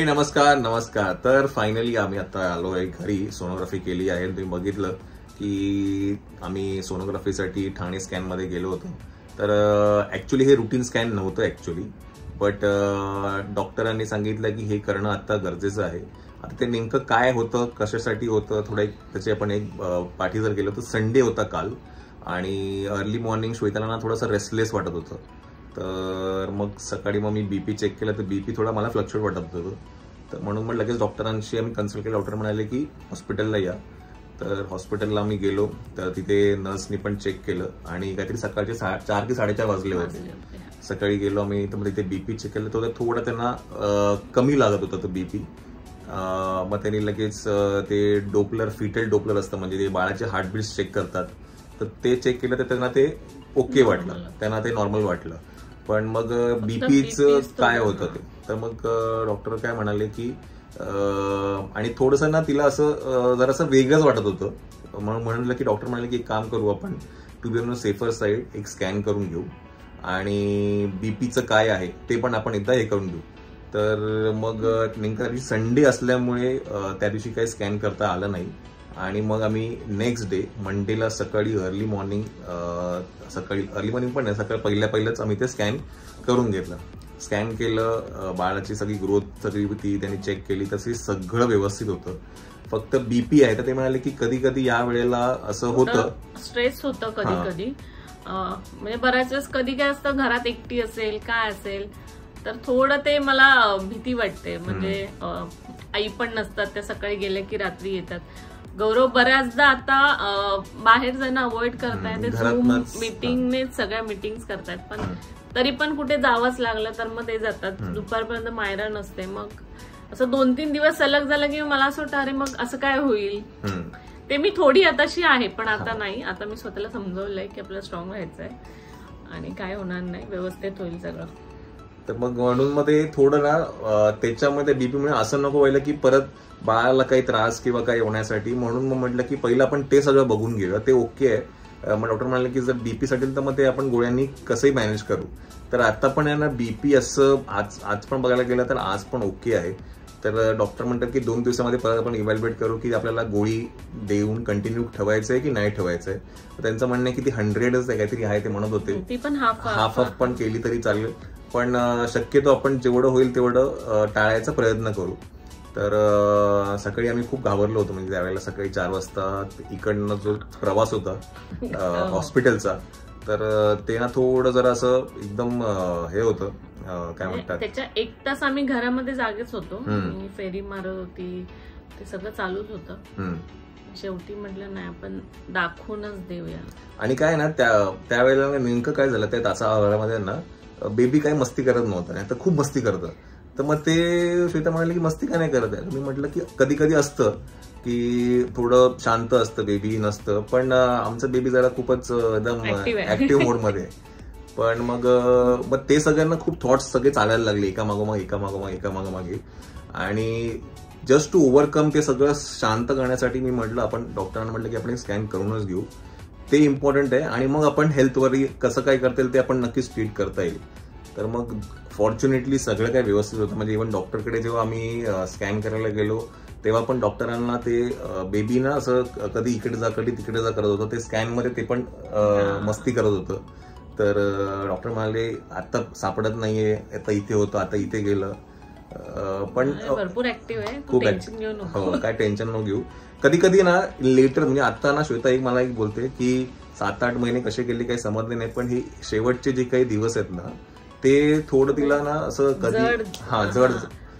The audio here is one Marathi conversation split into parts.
मंडळी नमस्कार नमस्कार. तर फायनली आम्ही आता आलोय घरी. सोनोग्राफी केली आहे. तुम्ही बघितलं की आम्ही सोनोग्राफीसाठी ठाणे स्कॅन मध्ये गेलो होतो. तर ऍक्च्युली हे रुटीन स्कॅन नव्हतं ऍक्च्युली, बट डॉक्टरांनी सांगितलं की हे करणं आता गरजेचं आहे. आता ते नेमकं काय होतं, कशासाठी होतं, थोडं त्याचे आपण एक पाठी जर गेलो तर संडे होता काल आणि अर्ली मॉर्निंग श्वेताला थोडंसं रेस्टलेस वाटत होतं. तर मग सकाळी मी बीपी चेक केला तर बीपी थोडा मला फ्लक्च्युएट वाटत होतं. तर म्हणून मग लगेच डॉक्टरांशी आम्ही कन्सल्ट केलं. डॉक्टर म्हणाले की हॉस्पिटलला या. तर हॉस्पिटलला आम्ही गेलो तर तिथे नर्सनी पण चेक केलं आणि काहीतरी सकाळचे 4 की 4:30 वाजले होते. सकाळी गेलो आम्ही तर मग तिथे बीपी चेक केलं तर थोडं त्यांना कमी लागत होतं तो बीपी. मग त्यांनी लगेच ते डोपलर, फिटल डोपलर असतं म्हणजे ते बाळाचे हार्टबीट्स चेक करतात, तर ते चेक केलं तर त्यांना ते ओके वाटलं, त्यांना ते नॉर्मल वाटलं. पण मग बीपीचं काय होतं ते, तर मग डॉक्टर काय म्हणाले की आणि थोडंसं ना तिला असं जरासं वेगळंच वाटत होतं. म्हणून म्हणलं की डॉक्टर म्हणाले की एक काम करू आपण, to be on safer side एक स्कॅन करून घेऊ आणि बीपीचं काय आहे ते पण आपण एकदा हे करून घेऊ. तर मग नेमकं संडे असल्यामुळे त्या दिवशी काही स्कॅन करता आलं नाही आणि मग आम्ही नेक्स्ट डे मंडेला सकाळी अर्ली मॉर्निंग पण नाही, सकाळी पहिल्याच आम्ही ते स्कॅन करून घेतलं. स्कॅन केलं, बाळाची सगळी ग्रोथ सगळी ती त्यांनी चेक केली, तशी सगळं व्यवस्थित होतं. फक्त बीपी आहे तर ते म्हणाले की कधी कधी या वेळेला असं होतं, स्ट्रेस होतं कधी कधी. म्हणजे बऱ्याच वेळेस कधी काय असतं, घरात एकटी असेल काय असेल तर थोडं ते मला भीती वाटते. म्हणजे आई पण नसतात, त्या सकाळी गेल्या की रात्री येतात. गौरव बऱ्याचदा आता बाहेर जाणं अवॉइड करतायत, झूम मीटिंगने सगळ्या मीटिंग्स करतायत, पण तरी पण कुठे जावंच लागलं तर मग ते जातात. दुपारपर्यंत मायरा नसते. मग असं 2-3 दिवस सलग झालं की मला असं वाटतं अरे मग असं काय होईल. ते मी थोडी आताशी आहे पण आता नाही. आता मी स्वतःला समजवलंय की आपल्याला स्ट्रॉंग राहायचंय आणि काय होणार नाही, व्यवस्थित होईल सगळं. तर मग म्हणून मग ते थोडं ना त्याच्यामध्ये बीपी मुळे असं नको व्हायला की परत बाळाला काही त्रास किंवा काही होण्यासाठी, म्हणून मग म्हटलं की पहिलं आपण ते सगळं बघून घेऊया. ते ओके आहे. मग डॉक्टर म्हणाले की जर बीपी साठी तर मग ते आपण गोळ्यांनी कसंही मॅनेज करू. तर आता पण आहे ना बीपी असं आज पण बघायला गेलं तर आज पण ओके आहे. तर डॉक्टर म्हणतात की 2 दिवसामध्ये परत आपण इव्हॅल्युएट करू की आपल्याला गोळी देऊन कंटिन्यू ठेवायचंय की नाही ठेवायचंय. त्यांचं म्हणणं आहे की ती 100च आहे काहीतरी आहे, ते म्हणत होते. ती पण हाफ पण केली तरी चालेल, पण शक्यतो आपण जेवढं होईल तेवढं टाळायचा प्रयत्न करू. तर सकाळी आम्ही खूप घाबरलो होतो. म्हणजे त्यावेळेला सकाळी 4 वाजता इकडनं जो प्रवास होता हॉस्पिटलचा, तर ते ना थोडं जरा असं एकदम हे होतं, काय म्हणतात, त्याच्या 1 तास आम्ही घरामध्ये जागेच होतो. फेरी मारत होती, ते सगळं चालूच होतं. शेवटी म्हटलं नाही आपण दाखवूनच देऊया. आणि काय ना त्यावेळेला नेमकं काय झालं, त्या तासाभरामध्ये ना बेबी काही मस्ती करत नव्हतं, नाही तर खूप मस्ती करतं. तर मग ते श्वेता म्हणाले की मस्ती का नाही करत आहे. मी म्हटलं की कधी कधी असतं की थोडं शांत असतं, बेबी नसतं, पण आमचं बेबी जरा खूपच एकदम ऍक्टिव्ह मोडमध्ये. पण मग ते सगळ्यांना खूप थॉट्स सगळे चालायला लागले एकामागोमागे. आणि जस्ट टू ओव्हरकम ते सगळं शांत करण्यासाठी मी म्हटलं, आपण डॉक्टरांना म्हटलं की आपण स्कॅन करूनच घेऊ, ते इम्पॉर्टंट आहे. आणि मग आपण हेल्थवर कसं काय करता येईल ते आपण नक्कीच ट्रीट करता येईल. तर मग फॉर्च्युनेटली सगळं काय व्यवस्थित होतं. म्हणजे इव्हन डॉक्टरकडे जेव्हा आम्ही स्कॅन करायला गेलो तेव्हा पण डॉक्टरांना ते बेबी ना असं कधी इकडे जा कधी तिकडे जा करत होतं. ते स्कॅनमध्ये ते पण मस्ती करत होतं. तर डॉक्टर म्हणाले आता सापडत नाहीये, आता इथे होतं, आता इथे गेलं. पण भरपूर ऍक्टिव्ह आहे, खूप हो, काय टेन्शन नको घेऊ. कधी कधी ना लेटर, म्हणजे आता ना श्वेता मला एक बोलते की 7-8 महिने कसे गेले काही समजले नाही, पण हे शेवटचे जे काही दिवस आहेत ना ते थोडं तिला ना असं कधी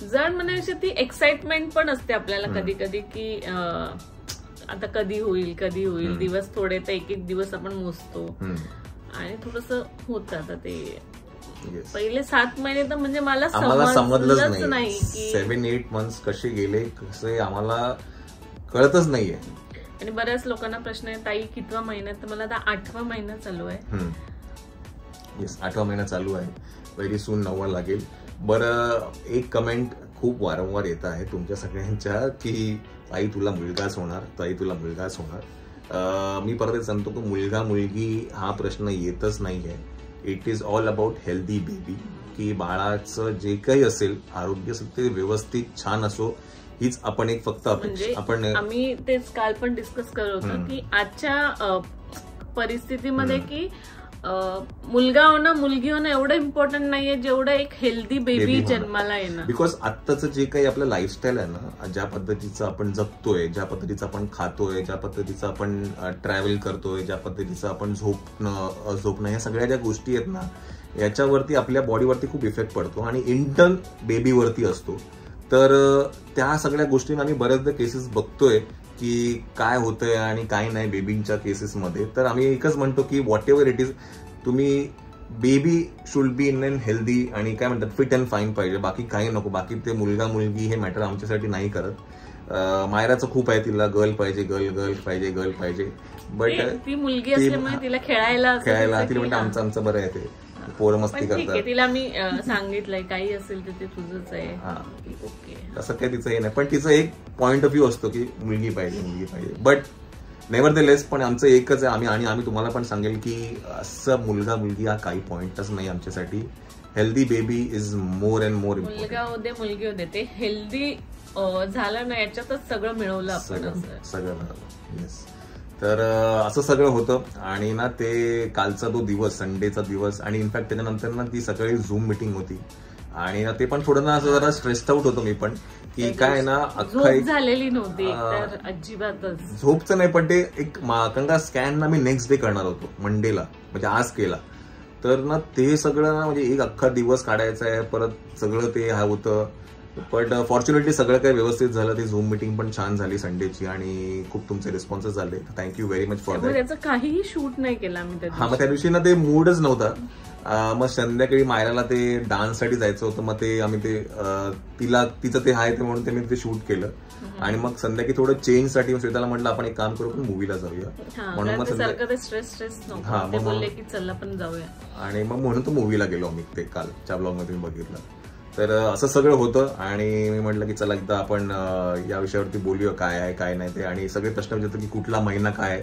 जड म्हणजे ती एक्साइटमेंट पण असते आपल्याला कधी कधी की आता कधी होईल. दिवस थोडे तर एक दिवस आपण मोजतो आणि थोडस होतं. आता ते पहिले 7 महिने तर म्हणजे मला समजलंच नाही की 7-8 मंथ्स कसे गेले, कसे आम्हाला कळतच नाहीये. आणि बऱ्याच लोकांना प्रश्न आहे ताई कितवा महिना, तर मला आता 8वा महिना चालू आहे. येस, 8वा महिना चालू आहे. व्हेरी सून 9वा लागेल. बरं, एक कमेंट खूप वारंवार येत आहे तुमच्या सगळ्यांच्या की ताई तुला मुलगाच होणार, ताई तुला मुलगाच होणार. मी परत सांगतो की मुलगा मुलगी हा प्रश्न येतच नाहीये. It is all about healthy baby. की बाळाचं जे काही असेल आरोग्य असेल ते व्यवस्थित छान असो, हीच आपण एक फक्त अपेक्षा आपण आम्ही तेच काल पण डिस्कस करत होतो की आजच्या परिस्थितीमध्ये की मुलगा होणं मुलगी होणं एवढं इम्पॉर्टंट नाहीये जेवढं एक हेल्दी बेबी जन्माला येणं. बिकॉज आत्ताचं जे काही आपलं लाईफस्टाईल आहे ना, ज्या पद्धतीचं आपण जगतोय, ज्या पद्धतीचं आपण खातोय, ज्या पद्धतीचं आपण ट्रॅव्हल करतोय, ज्या पद्धतीचं आपण झोपणं ह्या सगळ्या ज्या गोष्टी आहेत ना, याच्यावरती आपल्या बॉडीवरती खूप इफेक्ट पडतो आणि इंटर्न बेबीवरती असतो. तर त्या सगळ्या गोष्टींना आम्ही बऱ्याचदा केसेस बघतोय की काय होतंय आणि काय नाही बेबींच्या केसेसमध्ये. तर आम्ही एकच म्हणतो की व्हॉट एव्हर इट इज, तुम्ही baby should be in and healthy आणि काय म्हणतात फिट अँड फाईन पाहिजे, बाकी काही नको. बाकी ते मुलगा मुलगी हे मॅटर आमच्यासाठी नाही करत. मायराचं खूप आहे, तिला गर्ल पाहिजे, गर्ल पाहिजे, बट ती मुलगी असल्यामुळे तिला खेळायला तिला म्हणते आमचं बरं आहे, ते पोरं मस्ती करतात. तिला मी सांगितलंय काही असेल तर ते तुझंच आहे, ओके, तसं काही तिचं हे नाही. पण तिचं एक पॉइंट ऑफ व्ह्यू असतो की मुलगी पाहिजे. बट नेव्हर द लेस पण आमचं एकच आहे, आम्ही तुम्हाला पण सांगेल की असं मुलगा मुलगी हा काही पॉइंटच नाही आमच्यासाठी. Healthy baby is more and more important. मुलगा होते मुलगी होते, ते हेल्दी झालं ना याच्यातच सगळं मिळवलं आपण, सगळं मिळवलं. येस. तर असं सगळं होतं आणि ना ते कालचा तो दिवस, संडेचा दिवस, आणि इनफॅक्ट त्याच्यानंतर ना ती सकाळी झूम मिटिंग होती आणि ते पण थोडं ना असं जरा स्ट्रेस्ड आउट होतो मी पण, की काय ना अख्खा झालेली नव्हती अजिबातच झोपचं नाही. पण ते एक कारण स्कॅन ना मी नेक्स्ट डे करणार होतो, मंडेला, म्हणजे आज केला. तर ना ते सगळं ना म्हणजे एक अख्खा दिवस काढायचा आहे, परत सगळं ते होतं. बट फॉर्च्युनेटली सगळं काही व्यवस्थित झालं. ती झूम मिटिंग पण छान झाली संडेची आणि खूप तुमचे रिस्पॉन्सेस झाले. Thank you very much for that. त्याचं काहीही शूट नाही केला मी मग त्या दिवशी ना ते मूडच नव्हता. मग संध्याकाळी मायराला ते डान्ससाठी जायचं होतं, मग ते आम्ही ते तिचं ते आहे ते म्हणून ते मी ते शूट केलं. आणि मग संध्याकाळी थोडं चेंजसाठी श्वेताला म्हटलं आपण एक काम करू, पण मूवीला जाऊया. म्हणून मग स्ट्रेस बोलले की चला पण जाऊया, आणि मग म्हणून तो मूवीला गेलो आम्ही. ते कालच्या ब्लॉगमध्ये बघितलं. तर असं सगळं होतं आणि मी म्हटलं की चला एकदा आपण या विषयावरती बोलूया, काय आहे काय नाही ते. आणि सगळे प्रश्न विचारतो की कुठला महिना काय आहे,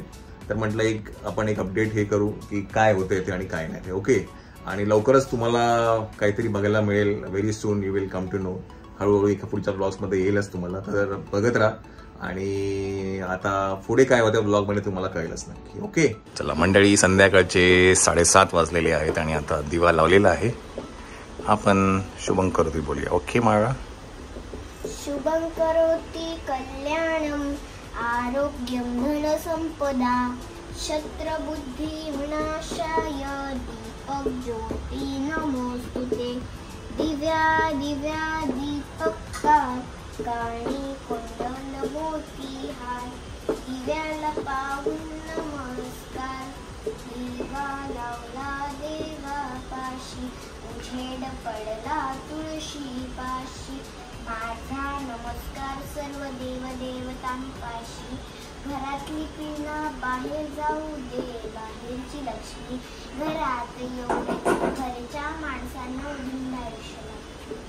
तर म्हटलं आपण एक अपडेट हे करू की काय होतंय ते आणि काय नाही ते. ओके. आणि लवकरच तुम्हाला काहीतरी बघायला मिळेल. Very soon you will come to know. हळूहळू एका पुढच्या ब्लॉग्समध्ये येईलच तुम्हाला, तर बघत राहा. आणि आता पुढे काय होतं ब्लॉगमध्ये तुम्हाला कळेलच नक्की. ओके. चला मंडळी, संध्याकाळचे 7:30 वाजलेले आहेत आणि आता दिवा लावलेला आहे. आपण शुभं करोती बोलूया. ओके माळा. शुभं करोति कल्याणं आरोग्यं धनसंपदा शत्रबुद्धी विनाशाय दीपक ज्योती नमोस्तुते. दिव्या दिव्या दीपककार काणी कुंडल मोती हार दिव्याला पाहून नमस्कार. दिवा लावला देवापाशी उजेड पडला तुळशी पाशी. माझा नमस्कार सर्व देवदेवतांपाशी. घरातली पिना बाहेर जाऊ दे, बाहेरची लक्ष्मी घरात येऊ दे. घरच्या माणसांना उधळून आयुष्य लागते.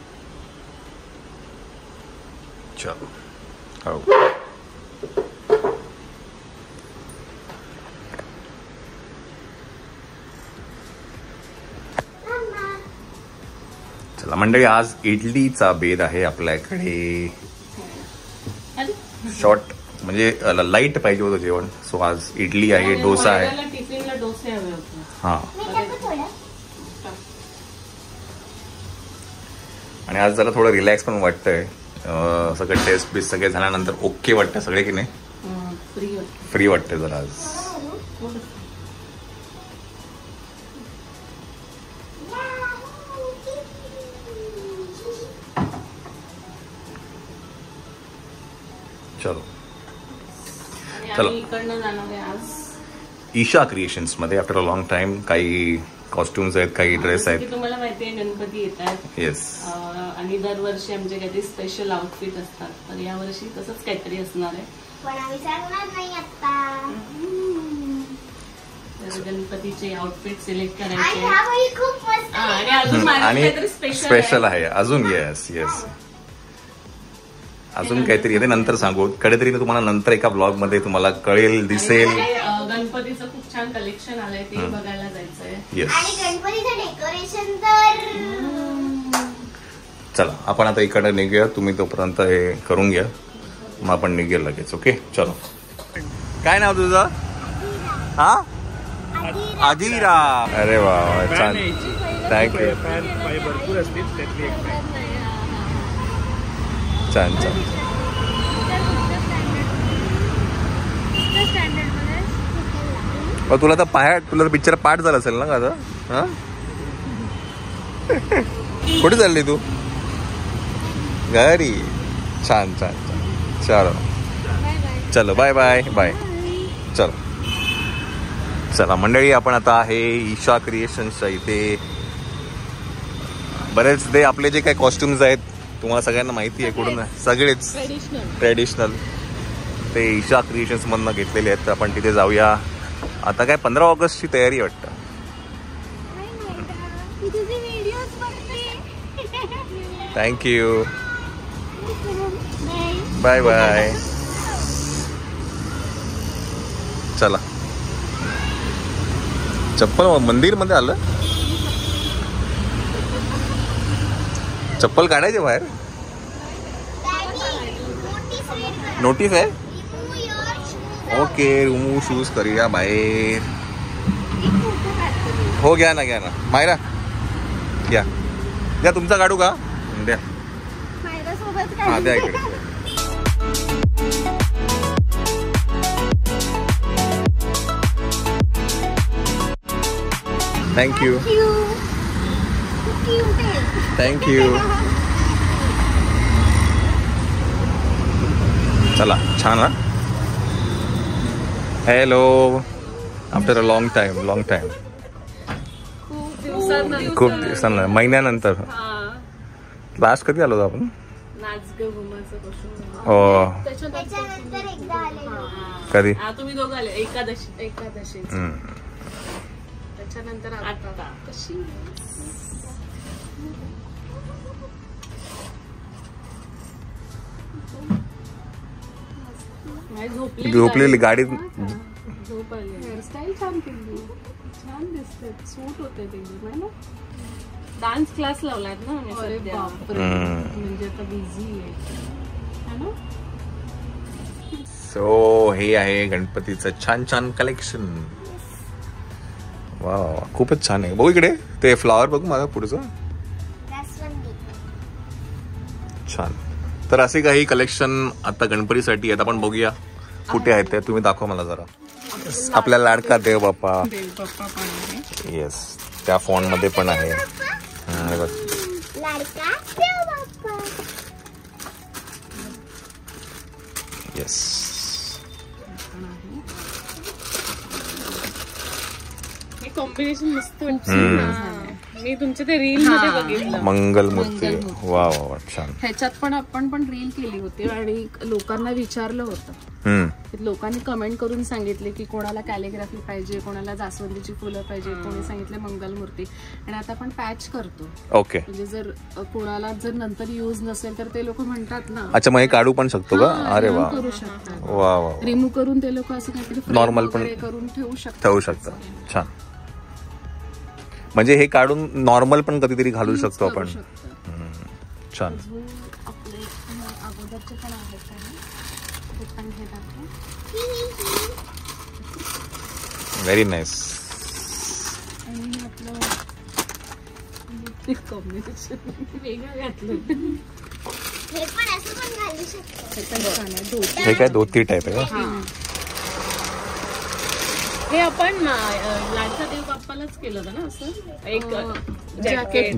चला मंडळी, आज इडलीचा बेद आहे आपल्याकडे. शॉर्ट म्हणजे लाईट पाहिजे होतं जेवण. सो आज इडली आहे, डोसा आहे. टिफिनला डोसे हवे होते. हा. आणि आज जरा थोडं रिलॅक्स पण वाटतंय. सगळं टेस्ट बीस सगळे झाल्यानंतर ओके वाटतं सगळे की नाही, फ्री वाटतंय जरा आज. चलो चलो, इकडनं जाणार आहे आज ईशा क्रिएशन्स मध्ये आफ्टर अ लॉंग टाइम. काही कॉस्ट्युम्स आहेत, काही ड्रेस आहेत. तुम्हाला माहितीये गणपती येत आहेत. येस. आणि दरवर्षी आमचे काहीतरी स्पेशल आउटफिट असतात, तर यावर्षी तसंच काहीतरी असणार आहे. पण आम्ही सांगणार नाही आता. गणपतीचे आउटफिट सिलेक्ट करायचे आणि खूप मस्त आणि अजून काहीतरी स्पेशल आहे अजून. येस येस, अजून काहीतरी येते, नंतर सांगू. कधीतरी तुम्हाला नंतर एका ब्लॉग मध्ये तुम्हाला कळेल, दिसेल. गणपतीचं खूप छान कलेक्शन आलंय, ते बघायला जायचंय. येस. आणि गणपतीचं डेकोरेशन तर चला आपण आता इकडे निघूया, तुम्ही तोपर्यंत हे करून घ्या, मग आपण निघूया लगेच. ओके चलो. काय नाव तुझं? हा आदिरा. अरे वा छान, थँक्यू. भरपूर असतील त्यातली एक छान छान. तुला तर तुला पिक्चर पाठ झाला असेल ना का आता? हा कुठे चालली तू? घरी. छान छान छान. चलो चलो बाय बाय बाय. चलो चला मंडळी, आपण आता आहे ईशा क्रिएशन्सच्या इथे. बरेच ते आपले जे काही कॉस्ट्युम्स आहेत तुम्हाला सगळ्यांना माहिती आहे, कुठून सगळेच ट्रेडिशनल ते ईशा क्रिएशन्स मधनं घेतलेले आहेत. तर आपण तिथे जाऊया. आता काय 15 ऑगस्टची तयारी वाटतं. थँक्यू. Bye bye. चला. चप्पल मंदिर मध्ये आलं, चप्पल काढायचे बाहेर. नोटीस आहे. ओके रिमूव्ह शूज करूया बाहेर. हो घ्या ना घ्या ना. मायरा घ्या द्या. तुमचा काढू का? द्या. हा द्या इकडे. Thank you thank you. चला छान. हा hello. After a long time खूप दिवसांना, महिन्यानंतर. लास्ट कधी आलो होतो आपण? हो कधी? तुम्ही दोघं आले एकादशी. त्याच्यानंतर आता कशी झोपलेली गाडीत. झोप आली. हेअरस्टाईल छान केली, छान दिसते, सूट होते ते ना. डान्स क्लास लावलात ना म्हणजे आता बिझी आहे ना. सो हे आहे गणपतीचं छान छान कलेक्शन. वा खूपच छान आहे. बघू इकडे ते फ्लॉवर बघू माझा पुढचं. छान. तर असे काही कलेक्शन आता गणपतीसाठी आहेत. आपण बघूया कुठे आहेत ते, तुम्ही दाखवा मला जरा. आपला लाडका देव बाप्पा. येस त्या फॉन्ट मध्ये पण आहे. येस कॉम्बिनेशन मस्त. मी तुमच्या ते रील मध्ये बघितलं. मंगलमूर्ती. वा वा छान. ह्याच्यात पण आपण रील केली होती आणि लोकांना विचारलं होतं. लोकांनी कमेंट करून सांगितले की कोणाला कॅलिग्राफी पाहिजे, कोणाला जास्वंदीची फुलं पाहिजे, कोणी सांगितले मंगलमूर्ती. आणि आता आपण पॅच करतो. ओके. म्हणजे जर कोणाला जर नंतर यूज नसेल तर ते लोक म्हणतात ना. अच्छा मग हे काढू पण शकतो का? अरे वा. करू शकतात. वा वा. रिमूव्ह करून ते लोक असं काहीतरी नॉर्मल पण करून ठेवू शकतात. छान. म्हणजे हे काढून नॉर्मल पण कधीतरी घालू शकतो आपण. छान. अगोदरचे पण आहेत व्हेरी नाईस. आणि आपलं कॉम्बिनेशन वेगळं घातलं. हे पण असं पण घालू शकतो. हे काय धोती टाईप आहे का? हे आपण लाडका देव बाप्पालाच केलं होतं ना असं एक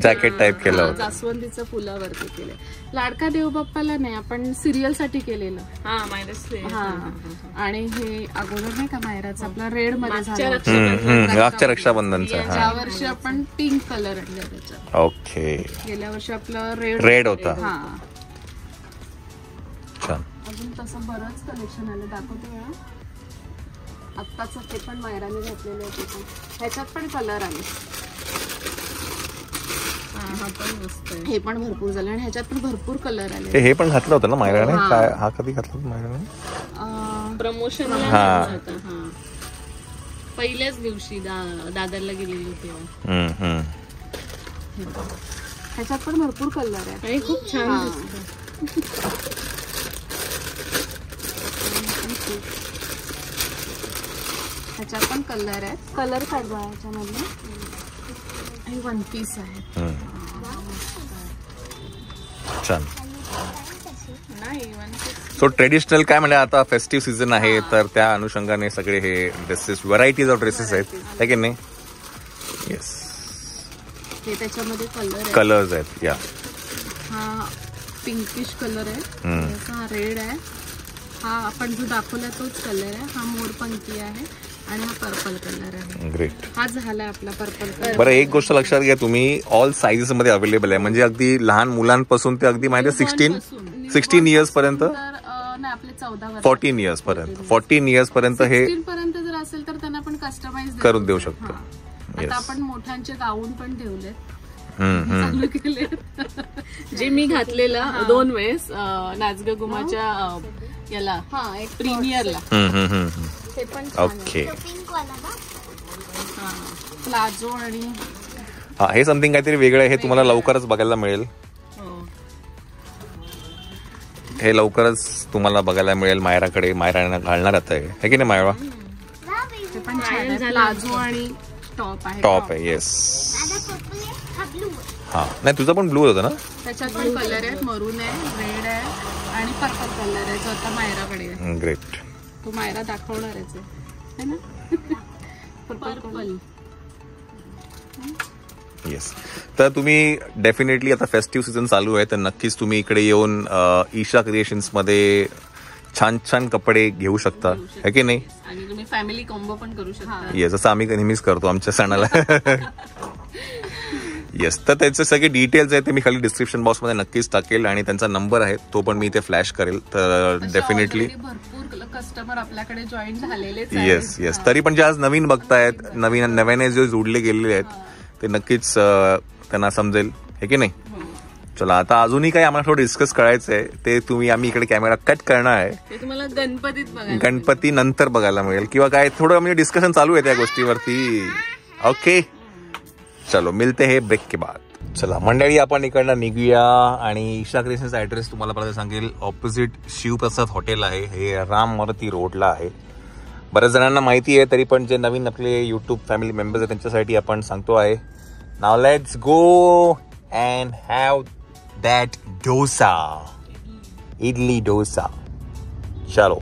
जॅकेट टाईप केलं होतं. जास्वंदीचं फुलावरती केलं. लाडका देव बाप्पाला नाही, आपण सिरियल साठी केलेलं. हा. आणि हे अगोदर नाही का मायराचं आपला रेड मध्ये झालं. मागच्या रक्षाबंधनचा. या वर्षी आपण पिंक कलर आणला त्याच्यात. ओके. गेल्या वर्षी आपला रेड होता. हा. छान. अजून तसं बरंच कलेक्शन आलं. दाखवतो वेळा. आत्ताच ते पण मायराने घातलेले होते. ह्याच्यात पण कलर आले. हे पण भरपूर झालं आणि ह्याच्यात पण भरपूर कलर आले. हे पण घातलं होतं ना मायराने? काय हा कधी घातलं होतं मायराने? प्रमोशन पहिल्याच दिवशी दादरला गेलेली तेव्हा. ह्याच्यात पण भरपूर कलर आहेत आणि खूप छान हा. दिसतं. ह्याच्यात पण कलर आहेत, कलर काढवा ह्याच्यामधले. आणि वन पीस आहे. छान. नाही वन पीस सो ट्रेडिशनल काय म्हणजे आता फेस्टिव्ह सीझन आहे तर त्या अनुषंगाने सगळे हे ड्रेसेस, व्हरायटीज ऑफ ड्रेसेस आहेत है की नाही. येस, हे त्याच्यामध्ये कलर आहे. कलर्स आहेत. या हा पिंकिश कलर आहे, हा रेड आहे, हा आपण जो दाखवला तोच कलर आहे, हा मोरपंखी आहे आणि हा पर्पल कलर आहे. ग्रेट. हा झालाय आपला पर्पल कलर. बरं, एक गोष्ट लक्षात घ्या तुम्ही, ऑल साईजेस मध्ये अवेलेबल आहे. म्हणजे अगदी लहान मुलांपासून ते अगदी माहिती 16 इयर्स पर्यंत, नाही आपले 14 वर्ष, 14 इयर्स पर्यंत, 14 इयर्स पर्यंत हे 16 पर्यंत जर असेल तर त्यांना पण कस्टमाइज करून देऊ शकतो. आता आपण मोठ्यांचे गाऊन पण ठेवले, चालू केले. जे मी घातलेलं 2 वेळेस नाचग गुमाच्या याला प्रीमियरला. ते पण ओके. पिंक वाला ना. प्लाझो आणि हा, हे समथिंग काहीतरी वेगळं आहे. हे तुम्हाला लवकरच बघायला मिळेल. हे लवकरच तुम्हाला बघायला मिळेल मायराकडे. मायरा घालणार आता आहे की नाही मायरा? ते पण छान आहे. प्लाझो आणि टॉप आहे. टॉप आहे. येस. माझा पर्पल आहे, हा ब्लू आहे. हा, नाही तुझा पण ब्लू होता ना? त्याच्यात पण कलर आहेत, मरून आहे, रेड आहे आणि पर्पल कलर आहे जो आता मायराकडे आहे. ग्रेट. तो मायरा दाखवणारच आहे ना. पर्पल. येस. तर तुम्ही डेफिनेटली आता फेस्टिव्ह सीझन चालू आहे तर नक्कीच तुम्ही इकडे येऊन ईशा क्रिएशन्स मध्ये छान छान कपडे घेऊ शकता है की नाही. आणि तुम्ही फॅमिली कॉम्बो पण करू शकता. येस, असं आम्ही नेहमीच करतो आमच्या सणाला. येस, तर त्याचे सगळे डिटेल्स आहेत ते मी खाली डिस्क्रिप्शन बॉक्समध्ये नक्कीच टाकेल आणि त्यांचा नंबर आहे तो पण मी इथे फ्लॅश करेल. तर डेफिनेटली भरपूर कस्टमर आपल्याकडे जॉईन झालेले. Yes yes. तरी पण जे आज नवीन बघतायत, नव्याने जे जोडले गेलेले आहेत ते नक्कीच त्यांना समजेल है की नाही. चला, आता अजूनही काही आम्हाला थोडं डिस्कस करायचं आहे ते आम्ही इकडे कॅमेरा कट करणार आहे. ते तुम्हाला गणपतीत बघायला गणपती नंतर बघायला मिळेल किंवा काय थोडं म्हणजे डिस्कशन चालू आहे त्या गोष्टीवरती. ओके, चलो मिलते हैं ब्रेक के बाद. चला मंडळी, आपण इकडनं निघूया आणि ईशा क्रिएशन्सचा ॲड्रेस तुम्हाला परत सांगेल. ऑपोजिट शिवप्रसाद हॉटेल आहे, हे राम मारुती रोडला आहे. बऱ्याच जणांना माहिती आहे, तरी पण जे नवीन आपले यूट्यूब फॅमिली मेंबर्स आहेत त्यांच्यासाठी आपण सांगतो आहे. Now let's go and have that dosa, idli dosa. चलो.